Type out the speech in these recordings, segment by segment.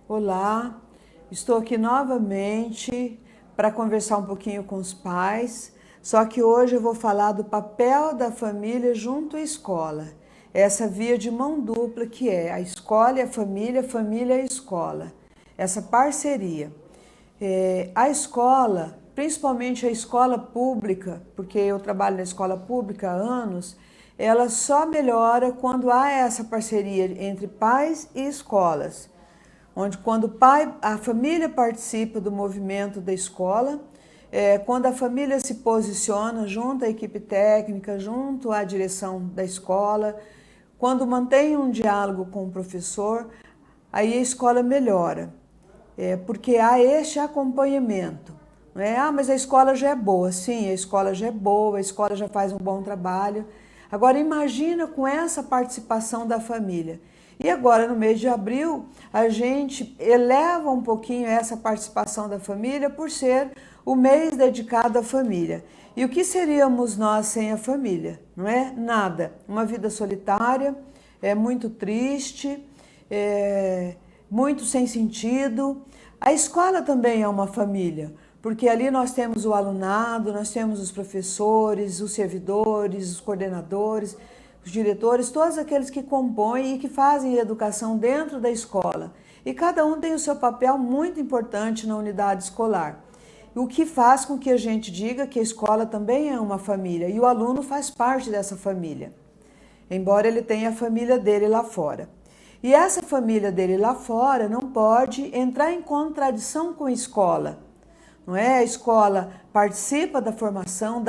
Olá, estou aqui novamente para conversar um pouquinho com os pais, só que hoje eu vou falar do papel da família junto à escola. Essa via de mão dupla que é a escola e a família, família e a escola. Essa parceria. A escola, principalmente a escola pública, porque eu trabalho na escola pública há anos, ela só melhora quando há essa parceria entre pais e escolas, onde quando a família participa do movimento da escola, quando a família se posiciona junto à equipe técnica, junto à direção da escola, quando mantém um diálogo com o professor, aí a escola melhora, porque há este acompanhamento. Não é? Ah, mas a escola já é boa. Sim, a escola já é boa, a escola já faz um bom trabalho. Agora imagina com essa participação da família. E agora, no mês de abril, a gente eleva um pouquinho essa participação da família por ser o mês dedicado à família. E o que seríamos nós sem a família? Não é? Nada. Uma vida solitária, muito triste, muito sem sentido. A escola também é uma família, porque ali nós temos o alunado, nós temos os professores, os servidores, os coordenadores, os diretores, todos aqueles que compõem e que fazem a educação dentro da escola. E cada um tem o seu papel muito importante na unidade escolar. O que faz com que a gente diga que a escola também é uma família e o aluno faz parte dessa família, embora ele tenha a família dele lá fora. E essa família dele lá fora não pode entrar em contradição com a escola. Não é? A escola participa da formação,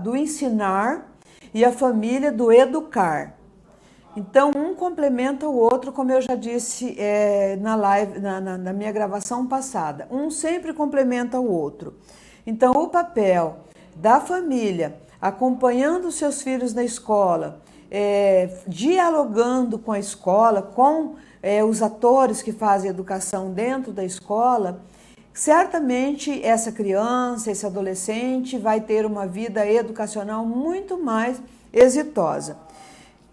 do ensinar e a família do educar. Então, um complementa o outro, como eu já disse na live, na minha gravação passada. Um sempre complementa o outro. Então, o papel da família, acompanhando os seus filhos na escola, dialogando com a escola, com os atores que fazem educação dentro da escola, certamente essa criança, esse adolescente vai ter uma vida educacional muito mais exitosa.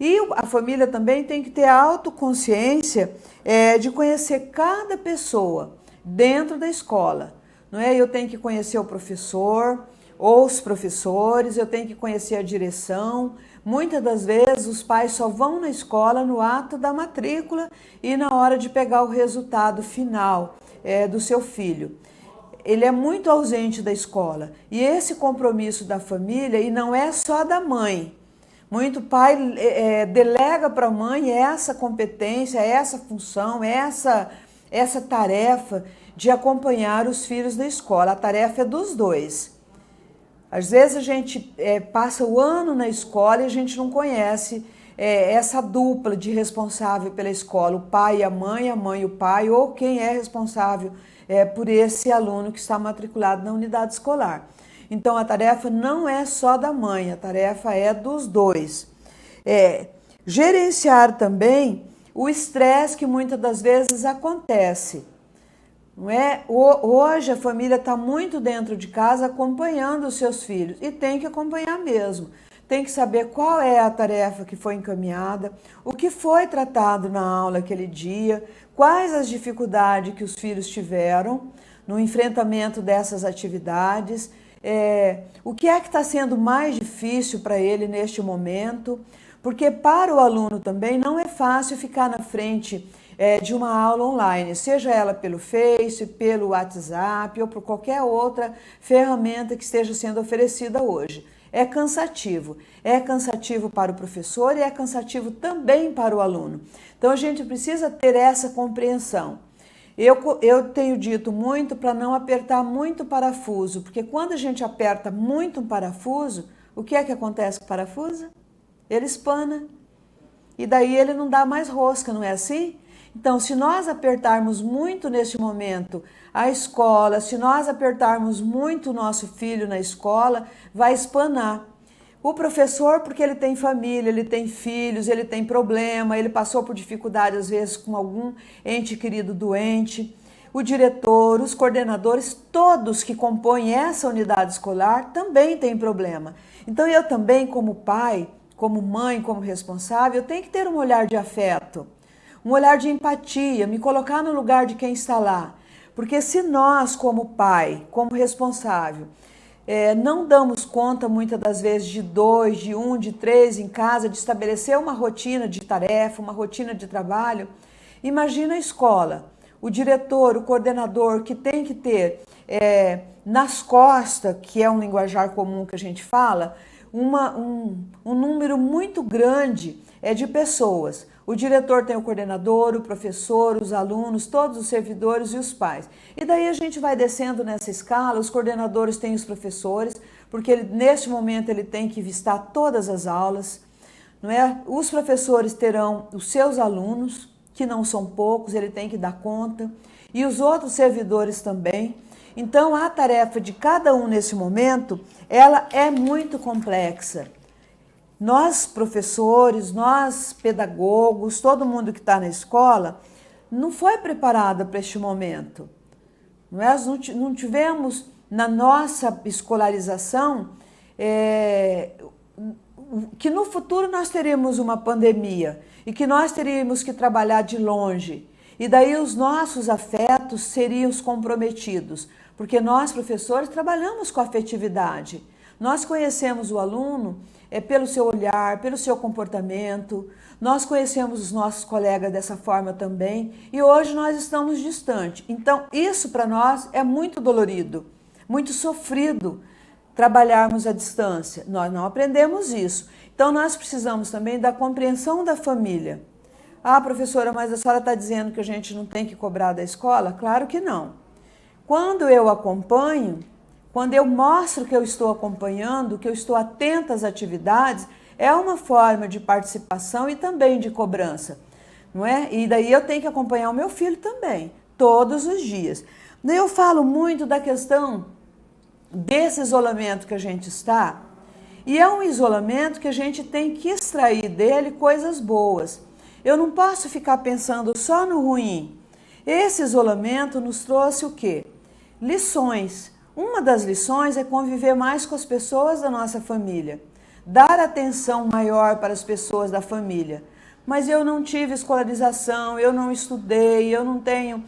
E a família também tem que ter a autoconsciência de conhecer cada pessoa dentro da escola. Não é? Eu tenho que conhecer o professor, ou os professores, eu tenho que conhecer a direção. Muitas das vezes os pais só vão na escola no ato da matrícula e na hora de pegar o resultado final do seu filho. Ele é muito ausente da escola. E esse compromisso da família, e não é só da mãe. Muito pai delega para a mãe essa competência, essa função, essa tarefa de acompanhar os filhos na escola. A tarefa é dos dois. Às vezes a gente passa o ano na escola e a gente não conhece essa dupla de responsável pela escola, o pai e a mãe e o pai, ou quem é responsável por esse aluno que está matriculado na unidade escolar. Então a tarefa não é só da mãe, a tarefa é dos dois. Gerenciar também o estresse que muitas das vezes acontece. Não é? Hoje a família está muito dentro de casa acompanhando os seus filhos e tem que acompanhar mesmo. Tem que saber qual é a tarefa que foi encaminhada, o que foi tratado na aula aquele dia, quais as dificuldades que os filhos tiveram no enfrentamento dessas atividades, o que é que está sendo mais difícil para ele neste momento, porque para o aluno também não é fácil ficar na frente de uma aula online, seja ela pelo Face, pelo WhatsApp ou por qualquer outra ferramenta que esteja sendo oferecida hoje. É cansativo para o professor e é cansativo também para o aluno. Então a gente precisa ter essa compreensão. Eu tenho dito muito para não apertar muito o parafuso, porque quando a gente aperta muito um parafuso, o que é que acontece com o parafuso? Ele espana e daí ele não dá mais rosca, não é assim? Então, se nós apertarmos muito neste momento a escola, se nós apertarmos muito o nosso filho na escola, vai espanar. O professor, porque ele tem família, ele tem filhos, ele tem problema, ele passou por dificuldade às vezes com algum ente querido doente. O diretor, os coordenadores, todos que compõem essa unidade escolar também têm problema. Então eu também, como pai, como mãe, como responsável, eu tenho que ter um olhar de afeto. um olhar de empatia, me colocar no lugar de quem está lá. Porque se nós, como pai, como responsável, não damos conta muitas das vezes de 2, de 1, de 3 em casa, de estabelecer uma rotina de tarefa, uma rotina de trabalho, imagina a escola, o diretor, o coordenador que tem que ter nas costas, que é um linguajar comum que a gente fala, um número muito grande de pessoas. O diretor tem o coordenador, o professor, os alunos, todos os servidores e os pais. E daí a gente vai descendo nessa escala, os coordenadores têm os professores, porque neste momento ele tem que vistar todas as aulas, não é? Os professores terão os seus alunos, que não são poucos, ele tem que dar conta, e os outros servidores também. Então a tarefa de cada um nesse momento, ela é muito complexa. Nós, professores, nós, pedagogos, todo mundo que está na escola, não foi preparado para este momento. Nós não tivemos, na nossa escolarização, que no futuro nós teríamos uma pandemia e que nós teríamos que trabalhar de longe. E daí os nossos afetos seriam comprometidos, porque nós, professores, trabalhamos com afetividade. Nós conhecemos o aluno pelo seu olhar, pelo seu comportamento. Nós conhecemos os nossos colegas dessa forma também e hoje nós estamos distantes. Então, isso para nós é muito dolorido, muito sofrido trabalharmos à distância. Nós não aprendemos isso. Então, nós precisamos também da compreensão da família. Ah, professora, mas a senhora está dizendo que a gente não tem que cobrar da escola? Claro que não. Quando eu acompanho, quando eu mostro que eu estou acompanhando, que eu estou atenta às atividades, é uma forma de participação e também de cobrança, não é? E daí eu tenho que acompanhar o meu filho também, todos os dias. Daí eu falo muito da questão desse isolamento que a gente está, e é um isolamento que a gente tem que extrair dele coisas boas. Eu não posso ficar pensando só no ruim. Esse isolamento nos trouxe o quê? Lições. Uma das lições é conviver mais com as pessoas da nossa família, dar atenção maior para as pessoas da família. Mas eu não tive escolarização, eu não estudei, eu não tenho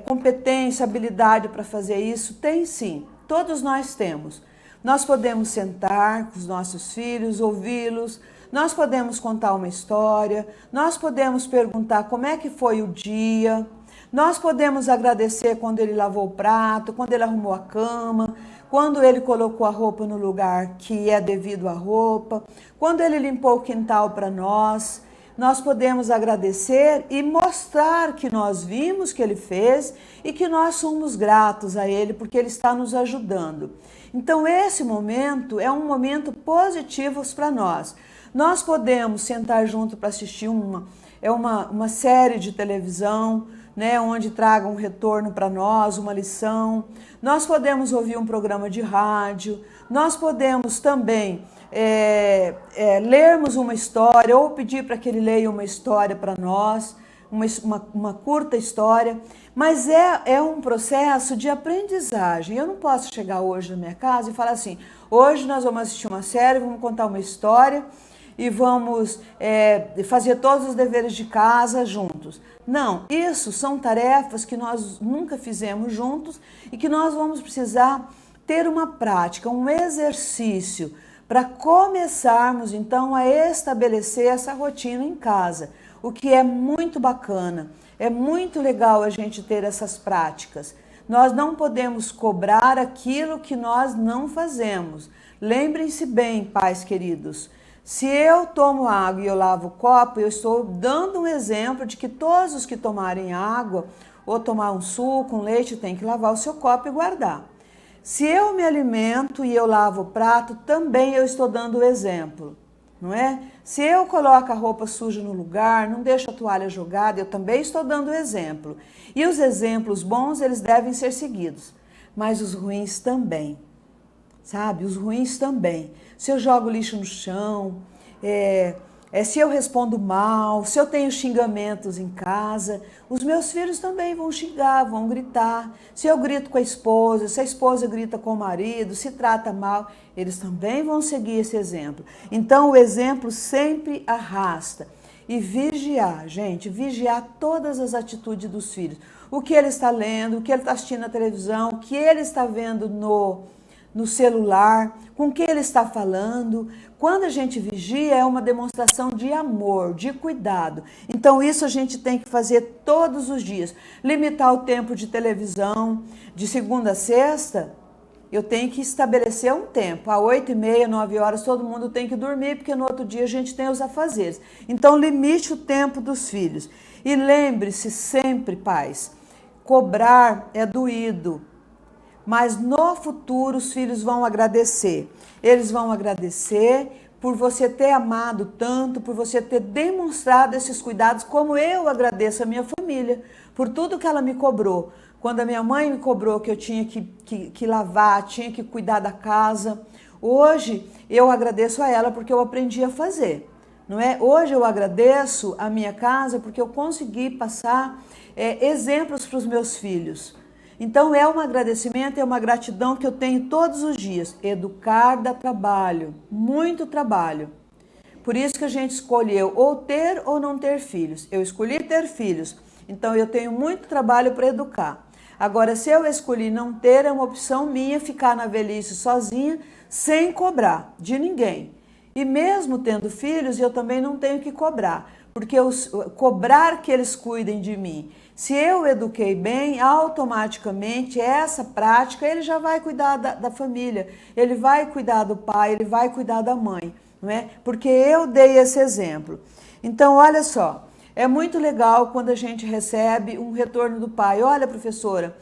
competência, habilidade para fazer isso. Tem sim, todos nós temos. Nós podemos sentar com os nossos filhos, ouvi-los, nós podemos contar uma história, nós podemos perguntar como é que foi o dia. Nós podemos agradecer quando ele lavou o prato, quando ele arrumou a cama, quando ele colocou a roupa no lugar que é devido à roupa, quando ele limpou o quintal para nós. Nós podemos agradecer e mostrar que nós vimos que ele fez e que nós somos gratos a ele porque ele está nos ajudando. Então esse momento é um momento positivo para nós. Nós podemos sentar junto para assistir uma série de televisão, né, onde traga um retorno para nós, uma lição. Nós podemos ouvir um programa de rádio, nós podemos também lermos uma história ou pedir para que ele leia uma história para nós, uma curta história, mas é um processo de aprendizagem. Eu não posso chegar hoje na minha casa e falar assim, hoje nós vamos assistir uma série, vamos contar uma história e vamos fazer todos os deveres de casa juntos. Não, isso são tarefas que nós nunca fizemos juntos e que nós vamos precisar ter uma prática, um exercício para começarmos então a estabelecer essa rotina em casa, o que é muito bacana, é muito legal a gente ter essas práticas. Nós não podemos cobrar aquilo que nós não fazemos. Lembrem-se bem, pais queridos, se eu tomo água e eu lavo o copo, eu estou dando um exemplo de que todos os que tomarem água ou tomar um suco, um leite, têm que lavar o seu copo e guardar. Se eu me alimento e eu lavo o prato, também eu estou dando o exemplo, não é? Se eu coloco a roupa suja no lugar, não deixo a toalha jogada, eu também estou dando o exemplo. E os exemplos bons, eles devem ser seguidos, mas os ruins também. Sabe, os ruins também. Se eu jogo lixo no chão, se eu respondo mal, se eu tenho xingamentos em casa, os meus filhos também vão xingar, vão gritar. Se eu grito com a esposa, se a esposa grita com o marido, se trata mal, eles também vão seguir esse exemplo. Então o exemplo sempre arrasta. e vigiar, gente, vigiar todas as atitudes dos filhos. O que ele está lendo, o que ele está assistindo na televisão, o que ele está vendo no celular, com o que ele está falando. Quando a gente vigia, é uma demonstração de amor, de cuidado. Então isso a gente tem que fazer todos os dias. Limitar o tempo de televisão, de segunda a sexta, eu tenho que estabelecer um tempo. Às 8h30, 9 horas, todo mundo tem que dormir, porque no outro dia a gente tem os afazeres. Então limite o tempo dos filhos. E lembre-se sempre, pais, cobrar é doído. Mas no futuro os filhos vão agradecer. Eles vão agradecer por você ter amado tanto, por você ter demonstrado esses cuidados, como eu agradeço a minha família, por tudo que ela me cobrou. Quando a minha mãe me cobrou que eu tinha que lavar, tinha que cuidar da casa, hoje eu agradeço a ela porque eu aprendi a fazer. Não é? Hoje eu agradeço a minha casa porque eu consegui passar exemplos para os meus filhos. Então é um agradecimento, é uma gratidão que eu tenho todos os dias. Educar dá trabalho, muito trabalho. Por isso que a gente escolheu ou ter ou não ter filhos. Eu escolhi ter filhos, então eu tenho muito trabalho para educar. Agora, se eu escolhi não ter, é uma opção minha ficar na velhice sozinha, sem cobrar de ninguém. E mesmo tendo filhos, eu também não tenho que cobrar, porque cobrar que eles cuidem de mim. Se eu eduquei bem, automaticamente essa prática, ele já vai cuidar da família, ele vai cuidar do pai, ele vai cuidar da mãe, não é? Porque eu dei esse exemplo. Então, olha só, é muito legal quando a gente recebe um retorno do pai. Olha, professora,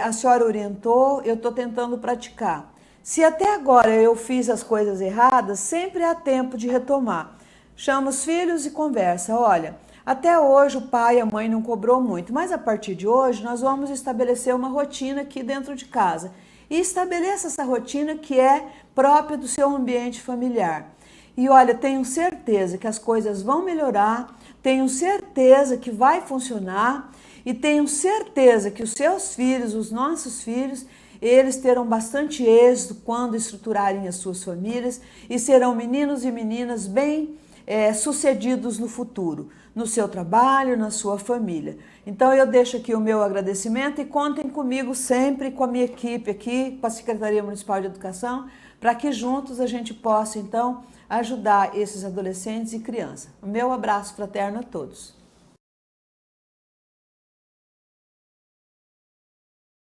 a senhora orientou, eu estou tentando praticar. Se até agora eu fiz as coisas erradas, sempre há tempo de retomar. Chama os filhos e conversa. Olha, até hoje o pai e a mãe não cobrou muito, mas a partir de hoje nós vamos estabelecer uma rotina aqui dentro de casa. E estabeleça essa rotina que é própria do seu ambiente familiar. E olha, tenho certeza que as coisas vão melhorar, tenho certeza que vai funcionar e tenho certeza que os seus filhos, os nossos filhos, eles terão bastante êxito quando estruturarem as suas famílias e serão meninos e meninas bem sucedidos no futuro, no seu trabalho, na sua família. Então eu deixo aqui o meu agradecimento e contem comigo sempre, com a minha equipe aqui, com a Secretaria Municipal de Educação, para que juntos a gente possa então ajudar esses adolescentes e crianças. O meu abraço fraterno a todos.